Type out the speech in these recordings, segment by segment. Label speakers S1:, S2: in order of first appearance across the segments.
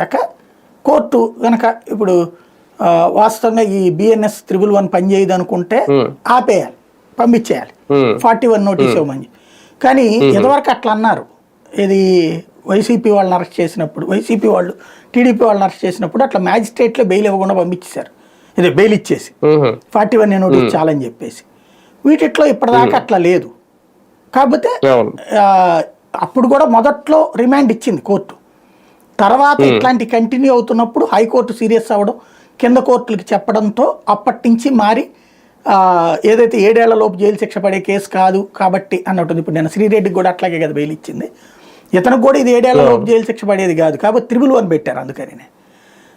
S1: చేశాక కోర్టు కనుక ఇప్పుడు వాస్తవంగా ఈ బిఎన్ఎస్ 111 పనిచేయదు అనుకుంటే ఆపేయాలి, పంపించేయాలి, 41 నోటీస్ ఇవ్వమని. కానీ ఎంతవరకు అట్లా అన్నారు. ఇది వైసీపీ వాళ్ళని అరెస్ట్ చేసినప్పుడు, వైసీపీ వాళ్ళు టీడీపీ వాళ్ళని అరెస్ట్ చేసినప్పుడు అట్లా మ్యాజిస్ట్రేట్లో బెయిల్ ఇవ్వకుండా పంపించేశారు. ఇదే బెయిల్ ఇచ్చేసి 41 నోటీస్ చాలని చెప్పేసి. వీటిట్లో ఇప్పటిదాకా అట్లా లేదు. కాకపోతే అప్పుడు కూడా మొదట్లో రిమాండ్ ఇచ్చింది కోర్టు. తర్వాత ఇట్లాంటి కంటిన్యూ అవుతున్నప్పుడు హైకోర్టు సీరియస్ అవ్వడం, కింద కోర్టులకి చెప్పడంతో అప్పటి నుంచి మారి ఏదైతే 7 ఏళ్ల లోపు జైలు శిక్ష పడే కేసు కాదు కాబట్టి అన్నట్టుంది. ఇప్పుడు నేను శ్రీరెడ్డికి కూడా అట్లాగే కదా బెయిల్ ఇచ్చింది. ఇతనికి కూడా ఇది 7 ఏళ్ల లోపు జైలు శిక్ష పడేది కాదు కాబట్టి 111 పెట్టారు. అందుకని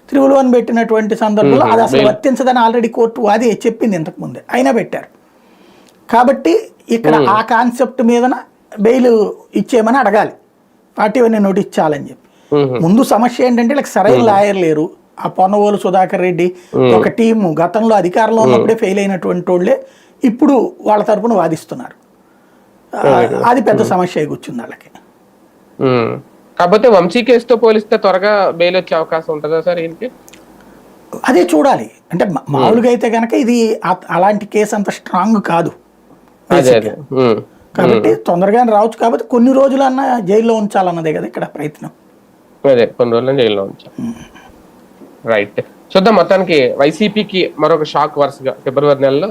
S1: 111 పెట్టినటువంటి సందర్భంలో అది అసలు వర్తించదని ఆల్రెడీ కోర్టు అది చెప్పింది ఇంతకుముందే, అయినా పెట్టారు. కాబట్టి ఇక్కడ ఆ కాన్సెప్ట్ మీదన బెయిల్ ఇచ్చేయమని అడగాలి, 41 నోటీస్ చాలని చెప్పి. ముందు సమస్య ఏంటంటే వీళ్ళకి సరైన లాయర్ లేరు. ఆ పొన్నవోలు సుధాకర్ రెడ్డి ఒక టీము గతంలో అధికారంలో ఉన్నప్పుడే ఫెయిల్ అయినటువంటి వాళ్ళే ఇప్పుడు వాళ్ళ తరపున వాదిస్తున్నారు. అది పెద్ద సమస్య కూర్చుంది వాళ్ళకి.
S2: కాకపోతే వంశీ కేసుతో పోలిస్తే త్వరగా బెయిల్ వచ్చే అవకాశం ఉంటుందా సార్ ఈయనకి?
S1: అదే చూడాలి. అంటే మామూలుగా అయితే కనుక ఇది అలాంటి కేసు అంత స్ట్రాంగ్ కాదు కాబట్టి తొందరగానే రావచ్చు. కాబట్టి కొన్ని రోజులన్నా జైల్లో ఉంచాలన్నదే కదా ఇక్కడ ప్రయత్నం.
S2: అదే కొన్ని రోజులు జైల్లో ఉంచాలి. రైట్, చూద్దాం. మొత్తానికి వైసీపీకి మరొక షాక్ వరుసగా ఫిబ్రవరి నెలలో